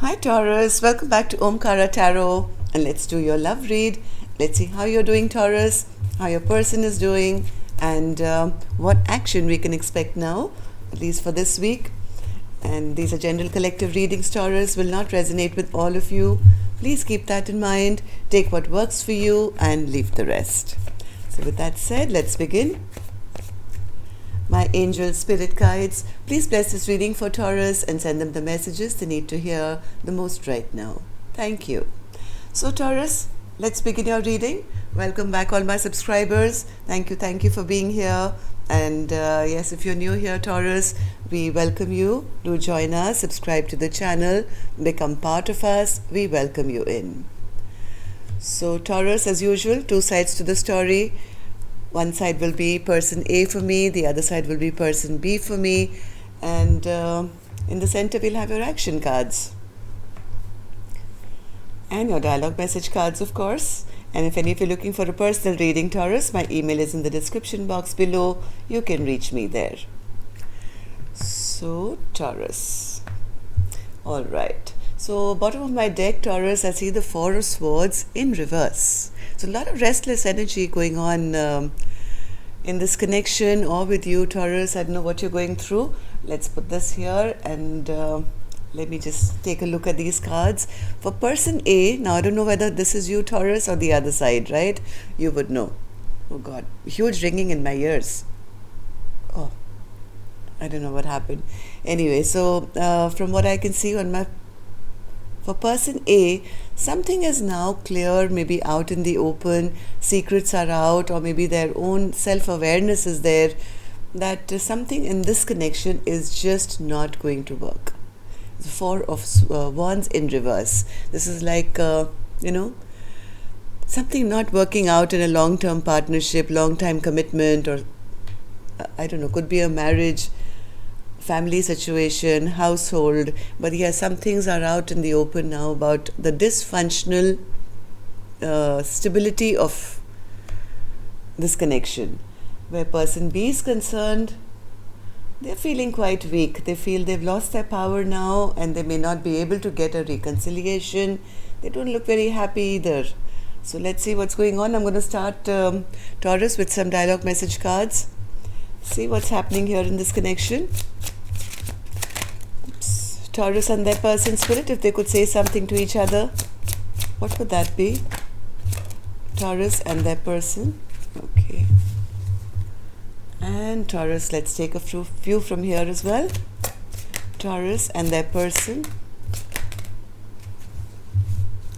Hi Taurus, welcome back to Omkara Tarot, and let's do your love read. Let's see how you're doing, Taurus, how your person is doing, and what action we can expect now, at least for this week. And these are general collective readings, Taurus, will not resonate with all of you. Please keep that in mind. Take what works for you and leave the rest. So with that said, let's begin. My angel spirit guides, please bless this reading for Taurus and send them the messages they need to hear the most right now. Thank you. So Taurus, let's begin your reading. Welcome back all my subscribers. Thank you for being here. And yes, if you're new here, Taurus, we welcome you. Do join us, subscribe to the channel, become part of us. We welcome you in. So Taurus, as usual, two sides to the story. One side will be person A for me, the other side will be person B for me, and in the center we'll have your action cards and your dialogue message cards, of course. And if any of you are looking for a personal reading, Taurus, my email is in the description box below. You can reach me there. So Taurus, all right. So bottom of my deck, Taurus, I see the Four of Swords in reverse. So a lot of restless energy going on in this connection or with you, Taurus. I don't know what you're going through. Let's put this here and let me just take a look at these cards. For person A, now I don't know whether this is you, Taurus, or the other side, right? You would know. Oh God, huge ringing in my ears. Oh, I don't know what happened. Anyway, so from what I can see on my for person A, something is now clear, maybe out in the open, secrets are out, or maybe their own self-awareness is there, that something in this connection is just not going to work. The Four of Wands in reverse. This is like, something not working out in a long-term partnership, long-time commitment, or I don't know, could be a marriage, family situation, household, but yes, some things are out in the open now about the dysfunctional stability of this connection. Where person B is concerned, they're feeling quite weak. They feel they've lost their power now and they may not be able to get a reconciliation. They don't look very happy either. So let's see what's going on. I'm going to start, Taurus, with some dialogue message cards. See what's happening here in this connection. Taurus and their person spirit, if they could say something to each other, what would that be? Taurus and their person. Okay. And Taurus, let's take a few from here as well. Taurus and their person.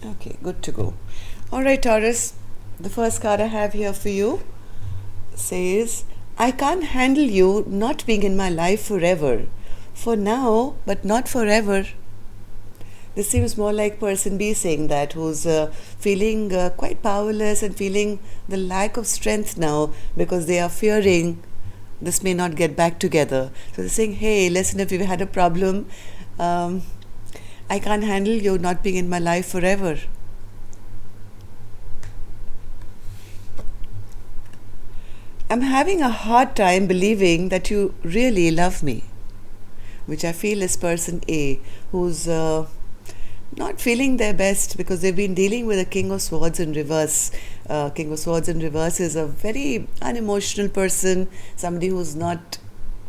Okay, good to go. All right, Taurus, the first card I have here for you says, I can't handle you not being in my life forever. For now, but not forever. This seems more like person B saying that, who's feeling quite powerless and feeling the lack of strength now because they are fearing this may not get back together. So they're saying, hey, listen, if we've had a problem, I can't handle you not being in my life forever. I'm having a hard time believing that you really love me, which I feel is person A, who's not feeling their best because they've been dealing with a King of Swords in reverse. King of Swords in reverse is a very unemotional person, somebody who's not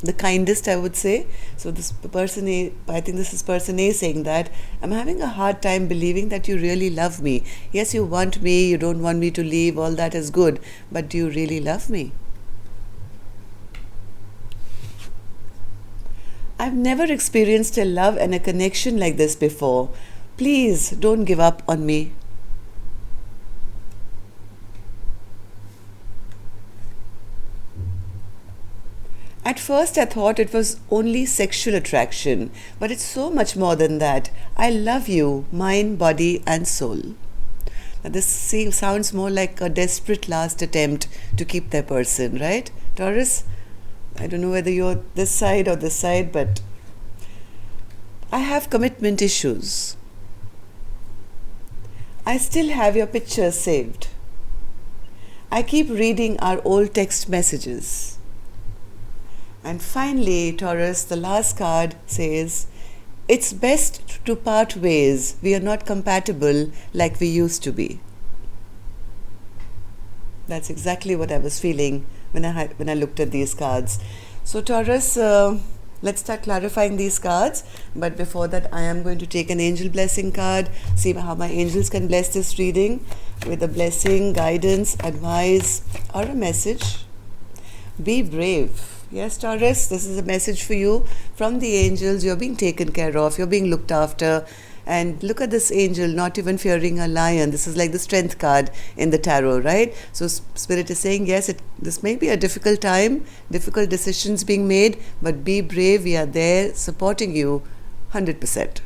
the kindest, I would say. So this person A, I think this is person A saying that, I'm having a hard time believing that you really love me. Yes, you want me, you don't want me to leave, all that is good, but do you really love me? I've never experienced a love and a connection like this before. Please don't give up on me. At first I thought it was only sexual attraction, but it's so much more than that. I love you, mind, body and soul. Now this sounds more like a desperate last attempt to keep their person, right, Taurus? I don't know whether you're this side or this side, but I have commitment issues. I still have your pictures saved. I keep reading our old text messages. And finally, Taurus, the last card says, it's best to part ways. We are not compatible like we used to be. That's exactly what I was feeling when I looked at these cards. So Taurus, let's start clarifying these cards. But before that, I am going to take an angel blessing card, see how my angels can bless this reading with a blessing, guidance, advice, or a message. Be brave. Yes, Taurus, this is a message for you from the angels. You're being taken care of, you're being looked after. And look at this angel, not even fearing a lion. This is like the strength card in the tarot, right? So Spirit is saying, yes, this may be a difficult time, difficult decisions being made, but be brave. We are there supporting you 100%.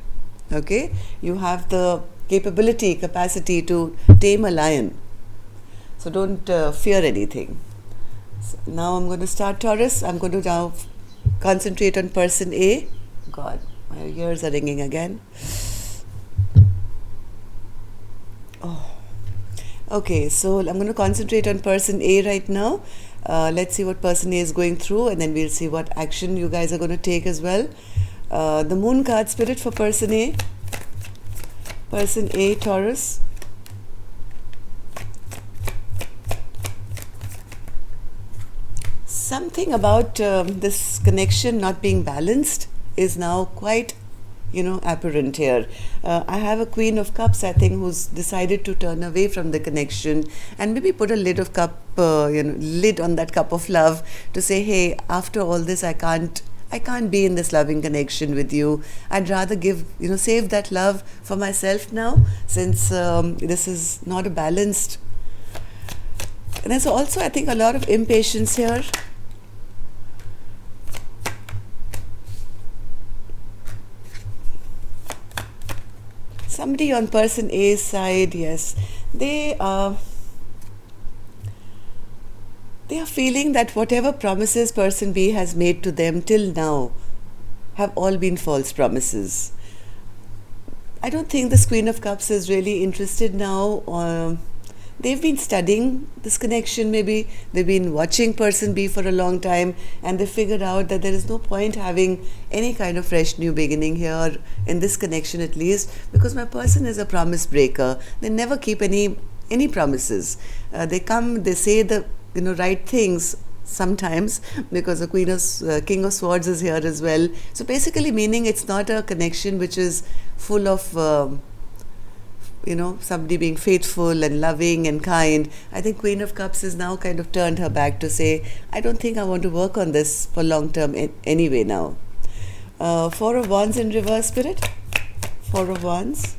Okay? You have the capacity to tame a lion. So don't fear anything. So now I'm going to start, Taurus. I'm going to now concentrate on person A. God, my ears are ringing again. Oh. Okay, so I'm going to concentrate on person A right now. Let's see what person A is going through, and then we'll see what action you guys are going to take as well. The moon card, Spirit, for person A. Person A, Taurus. Something about this connection not being balanced is now quite apparent here. I have a Queen of Cups, I think, who's decided to turn away from the connection and maybe put a lid on that cup of love to say, hey, after all this, I can't be in this loving connection with you. I'd rather save that love for myself now, since this is not a balanced. And there's also, I think, a lot of impatience here. Somebody on person A's side, yes, they are feeling that whatever promises person B has made to them till now have all been false promises. I don't think this Queen of Cups is really interested now. They've been studying this connection, maybe they've been watching person B for a long time, and they figured out that there is no point having any kind of fresh new beginning here in this connection, at least, because my person is a promise breaker. They never keep any promises. They come, they say the right things sometimes, because the King of Swords is here as well. So basically meaning it's not a connection which is full of somebody being faithful and loving and kind. I think Queen of Cups has now kind of turned her back to say, I don't think I want to work on this for long term anyway now. Four of Wands in reverse, Spirit. Four of Wands.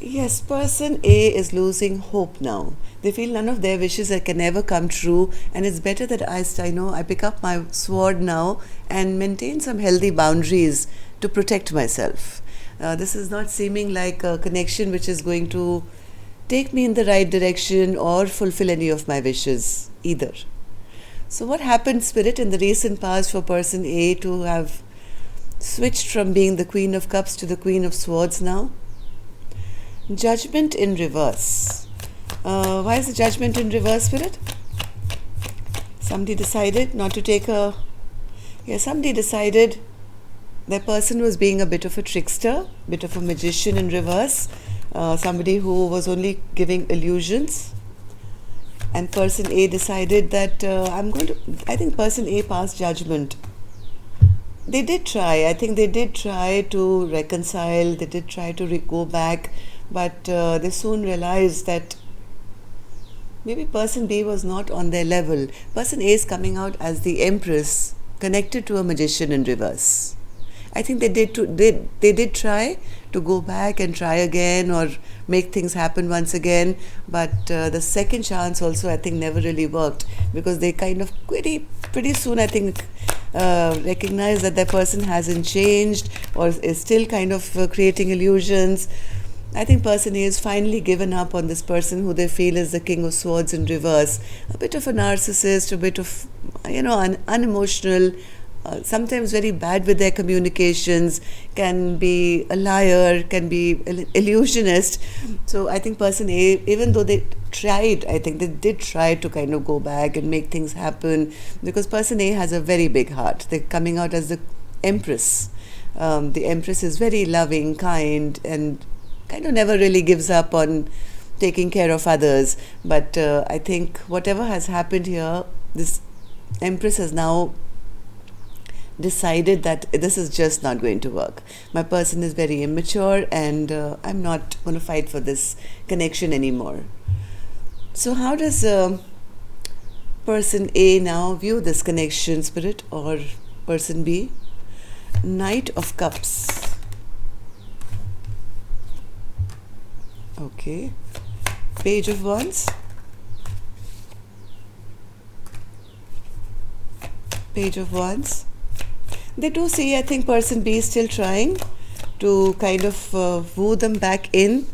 Yes, person A is losing hope now. They feel none of their wishes can ever come true, and it's better that I pick up my sword now and maintain some healthy boundaries to protect myself. This is not seeming like a connection which is going to take me in the right direction or fulfill any of my wishes either. So what happened, Spirit, in the recent past for person A to have switched from being the Queen of Cups to the Queen of Swords now? Judgment in reverse. Why is the Judgment in reverse, Spirit? Somebody decided not to take a... Yeah, somebody decided their person was being a bit of a trickster, bit of a magician in reverse, somebody who was only giving illusions. And person A decided that I think person A passed judgment. They did try. I think they did try to reconcile. They did try to go back, but they soon realized that maybe person B was not on their level. Person A is coming out as the Empress, connected to a magician in reverse. I think they did try to go back and try again or make things happen once again, but the second chance also, I think, never really worked, because they kind of pretty soon, I think, recognize that their person hasn't changed or is still kind of creating illusions. I think person A has finally given up on this person who they feel is the King of Swords in reverse. A bit of a narcissist, a bit of, unemotional, sometimes very bad with their communications, can be a liar, can be illusionist. So I think person A, even though they tried, I think they did try to kind of go back and make things happen, because person A has a very big heart. They're coming out as the Empress. The Empress is very loving, kind, and kind of never really gives up on taking care of others. But I think whatever has happened here, this Empress has now decided that this is just not going to work. My person is very immature, and I'm not going to fight for this connection anymore. So, how does person A now view this connection, Spirit, or person B? Knight of Cups. Okay. Page of Wands. Page of Wands. They do see, I think person B is still trying to kind of woo them back in.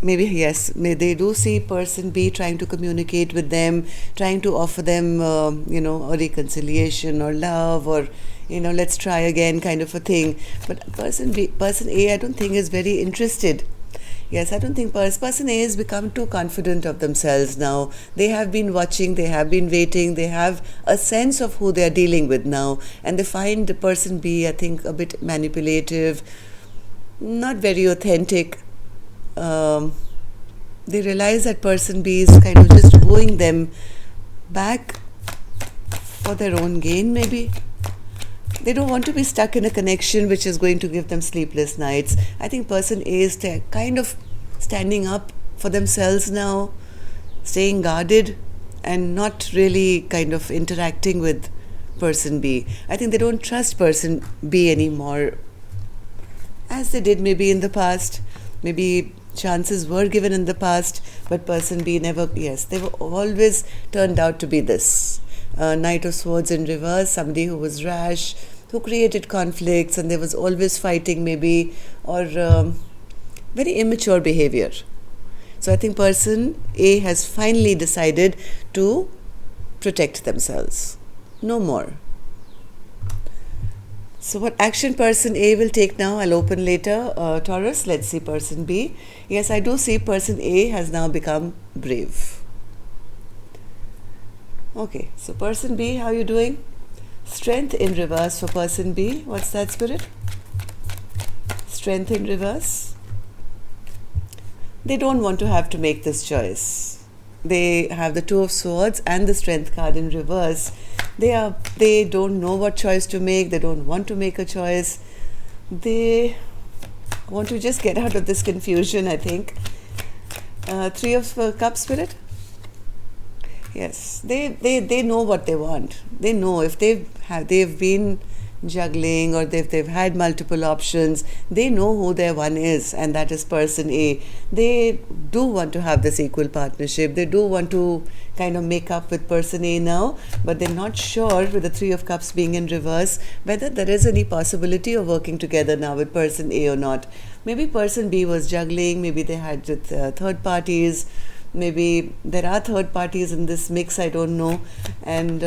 Maybe yes, they do see person B trying to communicate with them, trying to offer them, a reconciliation or love, or let's try again kind of a thing. But person A, I don't think is very interested. Yes, I don't think person A has become too confident of themselves now. They have been watching, they have been waiting, they have a sense of who they are dealing with now, and they find the person B, I think, a bit manipulative, not very authentic. They realize that person B is kind of just wooing them back for their own gain, maybe. They don't want to be stuck in a connection which is going to give them sleepless nights. I think person A is kind of standing up for themselves now, staying guarded, and not really kind of interacting with person B. I think they don't trust person B anymore as they did maybe in the past. Maybe chances were given in the past, but person B never, they were always turned out to be this. Knight of Swords in reverse, somebody who was rash, who created conflicts, and there was always fighting maybe, or very immature behavior. So I think person A has finally decided to protect themselves. No more. So what action person A will take now, I'll open later. Taurus, let's see person B. Yes, I do see person A has now become brave. Okay, so person B, how are you doing? Strength in reverse for person B. What's that, Spirit? Strength in reverse. They don't want to have to make this choice. They have the Two of Swords and the Strength card in reverse. They don't know what choice to make. They don't want to make a choice. They want to just get out of this confusion, I think. Three of Cups, Spirit. Yes, they know what they want. They know if they've been juggling, or they've had multiple options, they know who their one is, and that is person A. They do want to have this equal partnership. They do want to kind of make up with person A now, but they're not sure, with the Three of Cups being in reverse, whether there is any possibility of working together now with person A or not. Maybe person B was juggling, maybe they had with third parties, maybe there are third parties in this mix, I don't know. And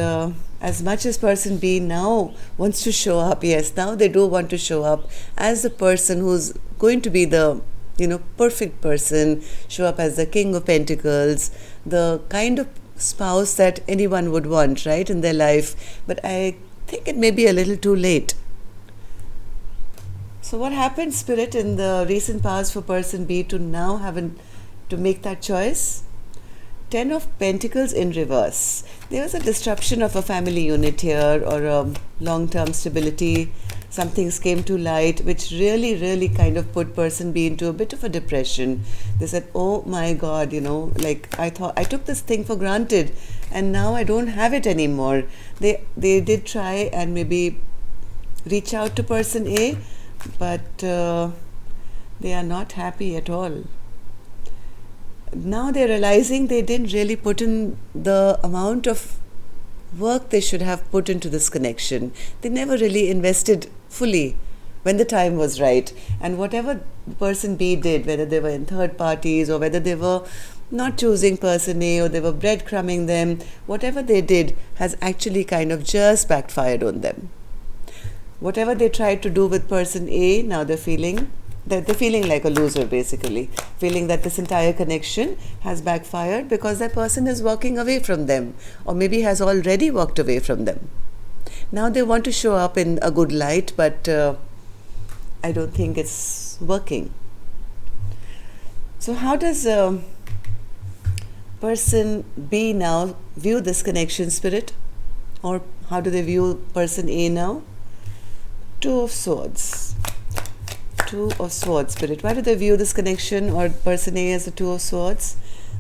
as much as person B now wants to show up, yes, now they do want to show up as the person who's going to be the perfect person, show up as the King of Pentacles, the kind of spouse that anyone would want, right, in their life. But I think it may be a little too late. So what happened, Spirit, in the recent past for person B to now to make that choice? Ten of Pentacles in reverse. There was a disruption of a family unit here, or a long-term stability. Some things came to light which really, really kind of put person B into a bit of a depression. They said, oh my God, I thought I took this thing for granted, and now I don't have it anymore. They did try and maybe reach out to person A, but they are not happy at all. Now they're realizing they didn't really put in the amount of work they should have put into this connection. They never really invested fully when the time was right. And whatever person B did, whether they were in third parties, or whether they were not choosing person A, or they were breadcrumbing them, whatever they did has actually kind of just backfired on them. Whatever they tried to do with person A, now they're feeling like a loser, basically, feeling that this entire connection has backfired because that person is walking away from them, or maybe has already walked away from them. Now they want to show up in a good light, but I don't think it's working. So how does person B now view this connection, Spirit? Or how do they view person A now? Two of Swords. Two of Swords, Spirit. Why do they view this connection or person A as a Two of Swords?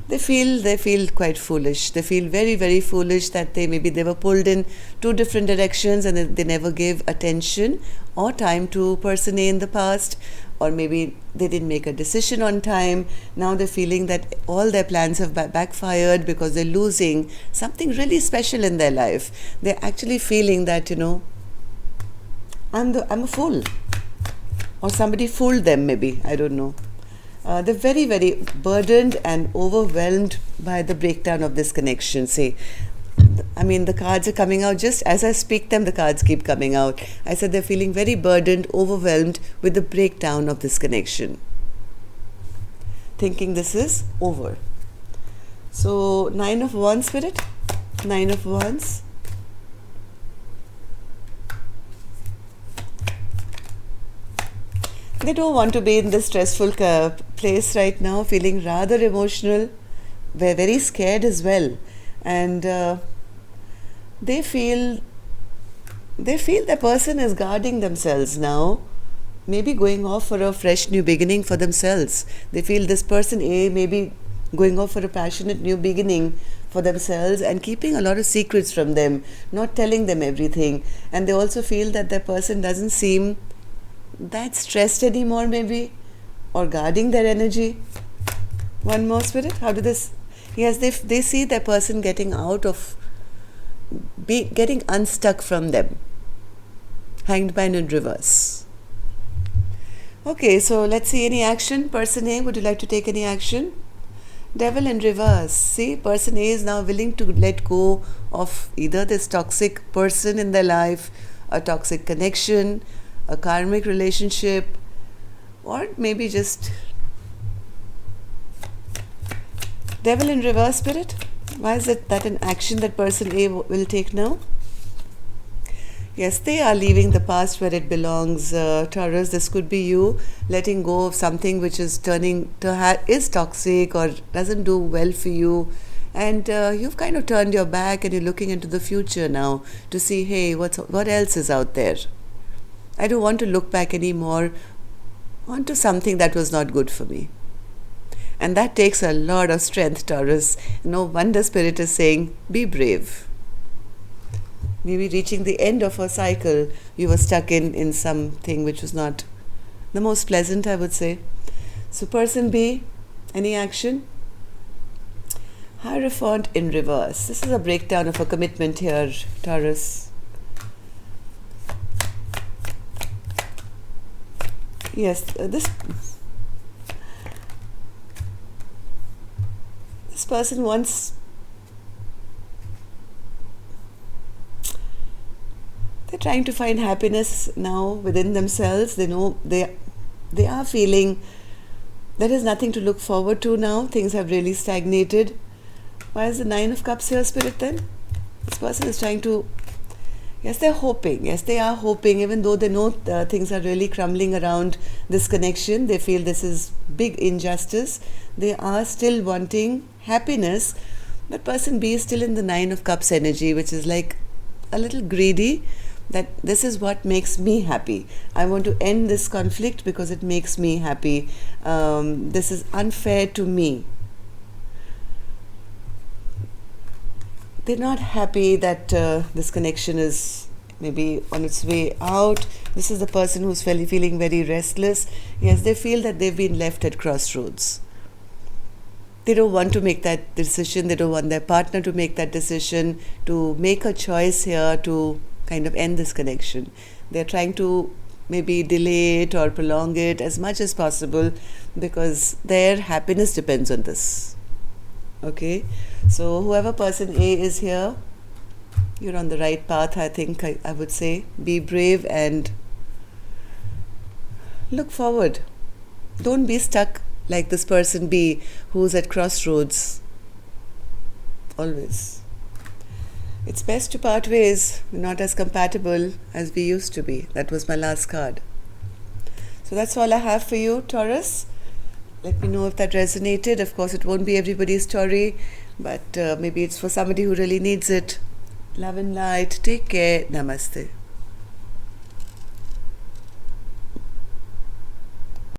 They feel quite foolish. They feel very, very foolish that they were pulled in two different directions and they never gave attention or time to person A in the past, or maybe they didn't make a decision on time. Now they're feeling that all their plans have backfired because they're losing something really special in their life. They're actually feeling that, I'm a fool, or somebody fooled them, maybe, I don't know. They're very, very burdened and overwhelmed by the breakdown of this connection. The cards are coming out just as I speak them, the cards keep coming out. I said they're feeling very burdened, overwhelmed with the breakdown of this connection, thinking this is over. So, 9 of Wands, Spirit. 9 of Wands. They don't want to be in this stressful place right now, feeling rather emotional. They're very scared as well. And they feel the person is guarding themselves now, maybe going off for a fresh new beginning for themselves. They feel this person A may be going off for a passionate new beginning for themselves and keeping a lot of secrets from them, not telling them everything. And they also feel that their person doesn't seem that stressed anymore, maybe, or guarding their energy. One more, Spirit. How do this? Yes, they see their person getting getting unstuck from them. Hanged Man in reverse. Okay, so let's see any action. Person A, would you like to take any action? Devil in reverse. See, person A is now willing to let go of either this toxic person in their life, a toxic connection, a karmic relationship, or maybe just Devil in reverse, Spirit. Why is it that an action that person A will take now? Yes, they are leaving the past where it belongs, Taurus. This could be you letting go of something which is is toxic or doesn't do well for you, and you've kind of turned your back and you're looking into the future now to see, hey, what else is out there. I don't want to look back anymore onto something that was not good for me. And that takes a lot of strength, Taurus. No wonder Spirit is saying, be brave. Maybe reaching the end of a cycle, you were stuck in something which was not the most pleasant, I would say. So person B, any action? Hierophant in reverse. This is a breakdown of a commitment here, Taurus. Yes, this person wants, they're trying to find happiness now within themselves. They know they are feeling there is nothing to look forward to now. Things have really stagnated. Why is the 9 of Cups here, Spirit, then? This person is trying to, yes, they're hoping. Yes, they are hoping, even though they know things are really crumbling around this connection. They feel this is big injustice. They are still wanting happiness, but person B is still in the 9 of Cups energy, which is like a little greedy, that this is what makes me happy. I want to end this conflict because it makes me happy. This is unfair to me. They're not happy that this connection is maybe on its way out. This is the person who's feeling very restless. Yes, they feel that they've been left at crossroads. They don't want to make that decision. They don't want their partner to make that decision, to make a choice here to kind of end this connection. They're trying to maybe delay it or prolong it as much as possible because their happiness depends on this. Okay, so whoever person A is here, you're on the right path, I think. I would say be brave and look forward. Don't be stuck like this person B who's at crossroads always. It's best to part ways. We're not as compatible as we used to be. That was my last card. So that's all I have for you, Taurus. Let me know if that resonated. Of course, it won't be everybody's story, but maybe it's for somebody who really needs it. Love and light. Take care. Namaste.